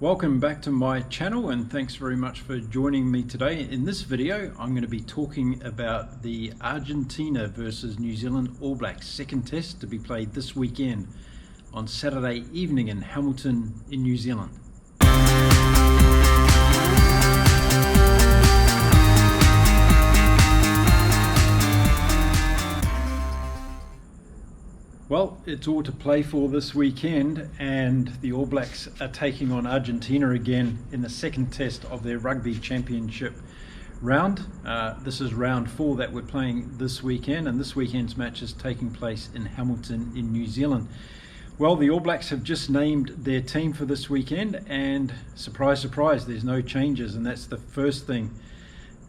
Welcome back to my channel and thanks very much for joining me today. In this video I'm going to be talking about the Argentina versus New Zealand All Blacks second test to be played this weekend on Saturday evening in Hamilton in New Zealand. Well, it's all to play for this weekend, and the All Blacks are taking on Argentina again in the second test of their Rugby Championship round. This is round 4 that we're playing this weekend, and this weekend's match is taking place in Hamilton in New Zealand. Well, the All Blacks have just named their team for this weekend, and surprise, surprise, there's no changes, and that's the first thing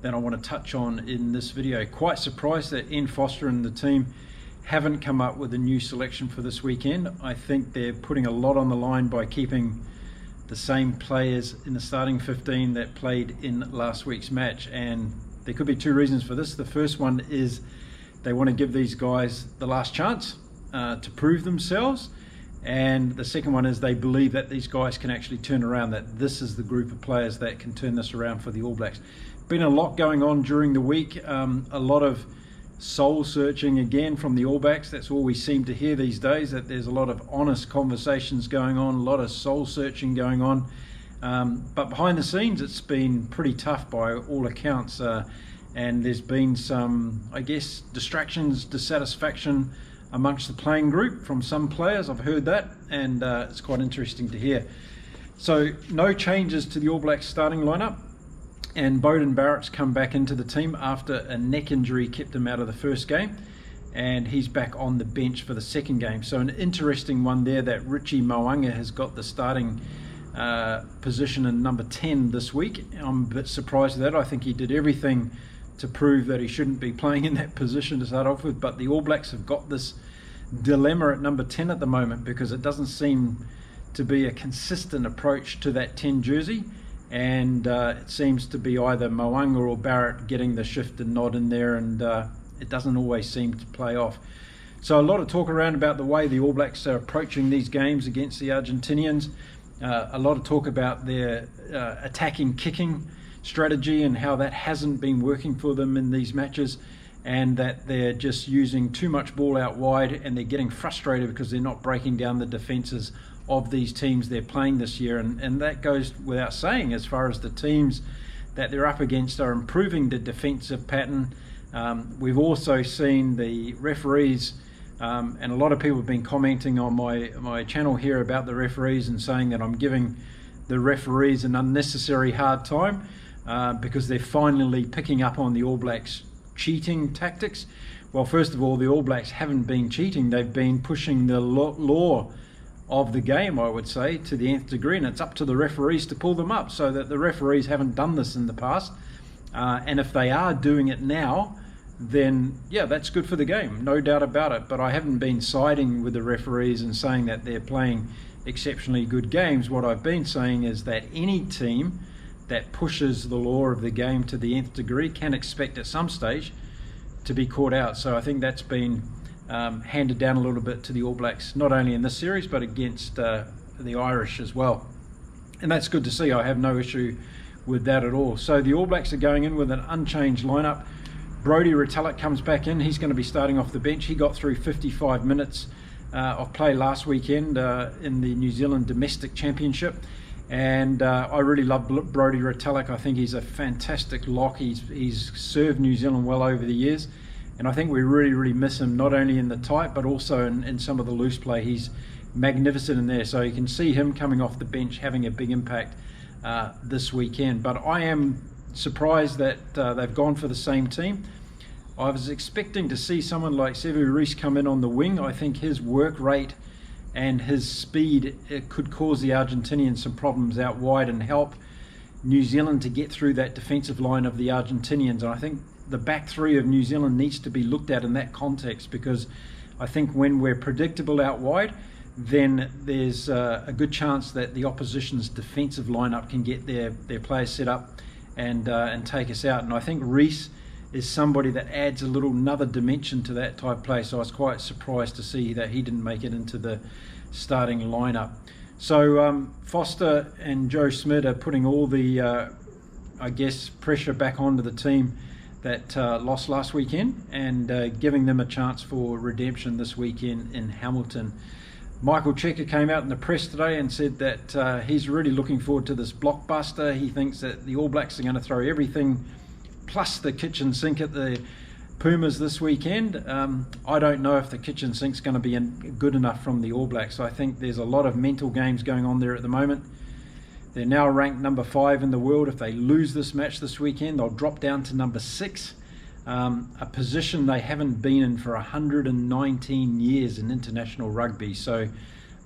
that I want to touch on in this video. Quite surprised that Ian Foster and the team haven't come up with a new selection for this weekend. I think they're putting a lot on the line by keeping the same players in the starting 15 that played in last week's match, and there could be two reasons for this. The first one is they want to give these guys the last chance to prove themselves, and the second one is they believe that these guys can actually turn around, that this is the group of players that can turn this around for the All Blacks. Been a lot going on during the week, a lot of soul searching again from the All Blacks. That's all we seem to hear these days, that there's a lot of honest conversations going on, a lot of soul searching going on, but behind the scenes it's been pretty tough by all accounts, and there's been some, I guess, distractions, dissatisfaction amongst the playing group from some players. I've heard that, and it's quite interesting to hear. So no changes to the All Blacks starting lineup, and Beauden Barrett's come back into the team after a neck injury kept him out of the first game, and he's back on the bench for the second game. So an interesting one there, that Richie Mo'unga has got the starting position in number 10 this week. I'm a bit surprised at that. I think he did everything to prove that he shouldn't be playing in that position to start off with, but the All Blacks have got this dilemma at number 10 at the moment, because it doesn't seem to be a consistent approach to that 10 jersey. And it seems to be either Mo'unga or Barrett getting the shift and nod in there, and it doesn't always seem to play off. So a lot of talk around about the way the All Blacks are approaching these games against the Argentinians. A lot of talk about their attacking kicking strategy and how that hasn't been working for them in these matches, and that they're just using too much ball out wide, and they're getting frustrated because they're not breaking down the defences of these teams they're playing this year, and that goes without saying as far as the teams that they're up against are improving the defensive pattern. We've also seen the referees, and a lot of people have been commenting on my channel here about the referees and saying that I'm giving the referees an unnecessary hard time because they're finally picking up on the All Blacks cheating tactics. Well, first of all, the All Blacks haven't been cheating. They've been pushing the law of the game, I would say, to the nth degree, and it's up to the referees to pull them up, so that the referees haven't done this in the past, and if they are doing it now, then yeah, that's good for the game, no doubt about it. But I haven't been siding with the referees and saying that they're playing exceptionally good games. What I've been saying is that any team that pushes the law of the game to the nth degree can expect at some stage to be caught out. So I think that's been handed down a little bit to the All Blacks, not only in this series but against the Irish as well, and that's good to see. I have no issue with that at all. So the All Blacks are going in with an unchanged lineup. Brodie Retallick comes back in. He's going to be starting off the bench. He got through 55 minutes of play last weekend in the New Zealand Domestic Championship, and I really love Brodie Retallick. I think he's a fantastic lock. He's served New Zealand well over the years, and I think we really miss him, not only in the tight but also in some of the loose play. He's magnificent in there, so you can see him coming off the bench having a big impact this weekend. But I am surprised that they've gone for the same team. I was expecting to see someone like Sevu Reece come in on the wing. I think his work rate and his speed, it could cause the Argentinians some problems out wide and help New Zealand to get through that defensive line of the Argentinians. And I think the back three of New Zealand needs to be looked at in that context, because I think when we're predictable out wide, then there's a good chance that the opposition's defensive lineup can get their players set up and take us out. And I think Reece is somebody that adds another dimension to that type of play, so I was quite surprised to see that he didn't make it into the starting lineup. So Foster and Joe Schmidt are putting all the, I guess, pressure back onto the team that lost last weekend, and giving them a chance for redemption this weekend in Hamilton. Michael Cheika came out in the press today and said that he's really looking forward to this blockbuster. He thinks that the All Blacks are going to throw everything plus the kitchen sink at the Pumas this weekend. I don't know if the kitchen sink's going to be good enough from the All Blacks. I think there's a lot of mental games going on there at the moment. They're now ranked number 5 in the world. If they lose this match this weekend, they'll drop down to number 6, a position they haven't been in for 119 years in international rugby. So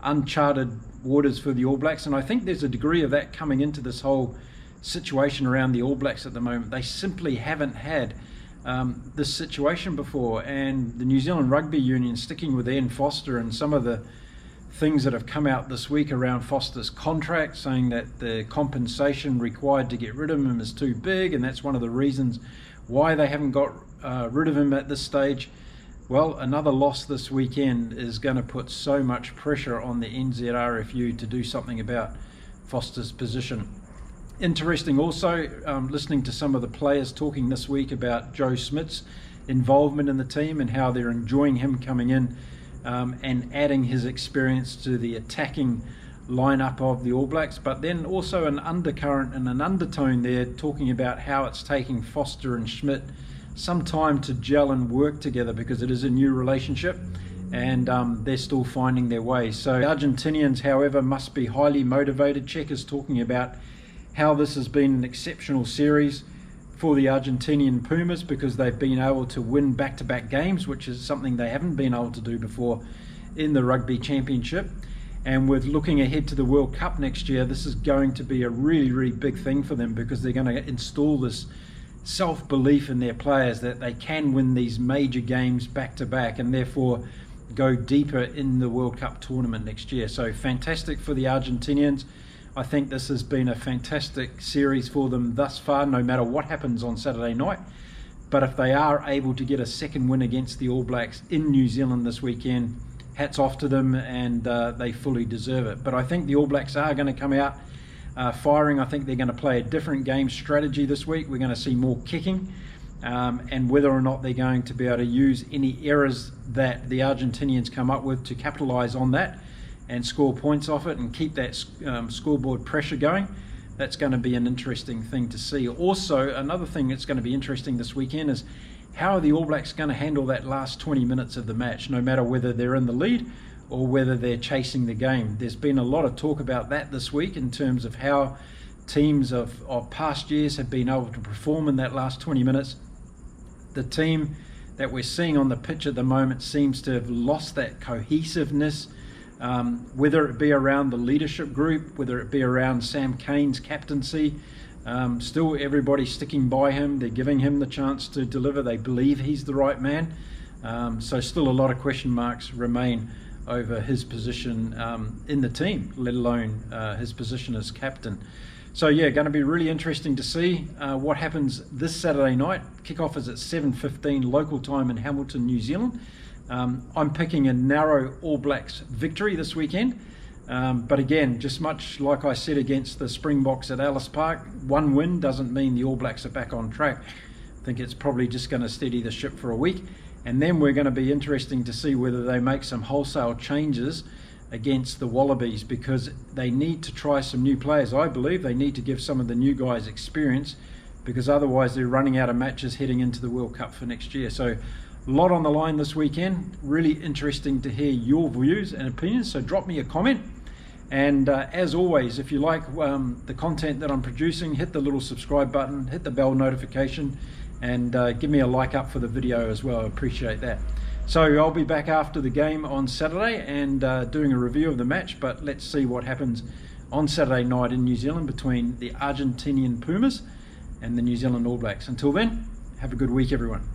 uncharted waters for the All Blacks, and I think there's a degree of that coming into this whole situation around the All Blacks at the moment. They simply haven't had this situation before, and the New Zealand Rugby Union, sticking with Ian Foster and some of the things that have come out this week around Foster's contract, saying that the compensation required to get rid of him is too big, and that's one of the reasons why they haven't got rid of him at this stage. Well, another loss this weekend is going to put so much pressure on the NZRFU to do something about Foster's position. Interesting also, listening to some of the players talking this week about Joe Schmidt's involvement in the team and how they're enjoying him coming in and adding his experience to the attacking lineup of the All Blacks. But then also an undercurrent and an undertone there, talking about how it's taking Foster and Schmidt some time to gel and work together, because it is a new relationship, and they're still finding their way. So the Argentinians, however, must be highly motivated. Cheika's talking about how this has been an exceptional series for the Argentinian Pumas, because they've been able to win back-to-back games, which is something they haven't been able to do before in the Rugby Championship. And with looking ahead to the World Cup next year, this is going to be a really, really big thing for them, because they're going to install this self-belief in their players that they can win these major games back-to-back, and therefore go deeper in the World Cup tournament next year. So fantastic for the Argentinians. I think this has been a fantastic series for them thus far, no matter what happens on Saturday night. But if they are able to get a second win against the All Blacks in New Zealand this weekend, hats off to them, and they fully deserve it. But I think the All Blacks are going to come out firing. I think they're going to play a different game strategy this week. We're going to see more kicking, and whether or not they're going to be able to use any errors that the Argentinians come up with to capitalise on that and score points off it and keep that scoreboard pressure going, that's going to be an interesting thing to see. Also, another thing that's going to be interesting this weekend is how are the All Blacks going to handle that last 20 minutes of the match, no matter whether they're in the lead or whether they're chasing the game. There's been a lot of talk about that this week in terms of how teams of past years have been able to perform in that last 20 minutes. The team that we're seeing on the pitch at the moment seems to have lost that cohesiveness, whether it be around the leadership group, whether it be around Sam Cane's captaincy. Still everybody sticking by him. They're giving him the chance to deliver. They believe he's the right man. So still a lot of question marks remain over his position in the team, let alone his position as captain. So yeah, going to be really interesting to see what happens this Saturday night. Kickoff is at 7:15 local time in Hamilton, New Zealand. I'm picking a narrow All Blacks victory this weekend. But again, just much like I said against the Springboks at Ellis Park, one win doesn't mean the All Blacks are back on track. I think it's probably just going to steady the ship for a week. And then we're going to be interesting to see whether they make some wholesale changes against the Wallabies, because they need to try some new players. I believe they need to give some of the new guys experience, because otherwise they're running out of matches heading into the World Cup for next year. So a lot on the line this weekend. Really interesting to hear your views and opinions. So drop me a comment. And as always, if you like the content that I'm producing, hit the little subscribe button, hit the bell notification, and give me a like up for the video as well. I appreciate that. So I'll be back after the game on Saturday and doing a review of the match, but let's see what happens on Saturday night in New Zealand between the Argentinian Pumas and the New Zealand All Blacks. Until then, have a good week, everyone.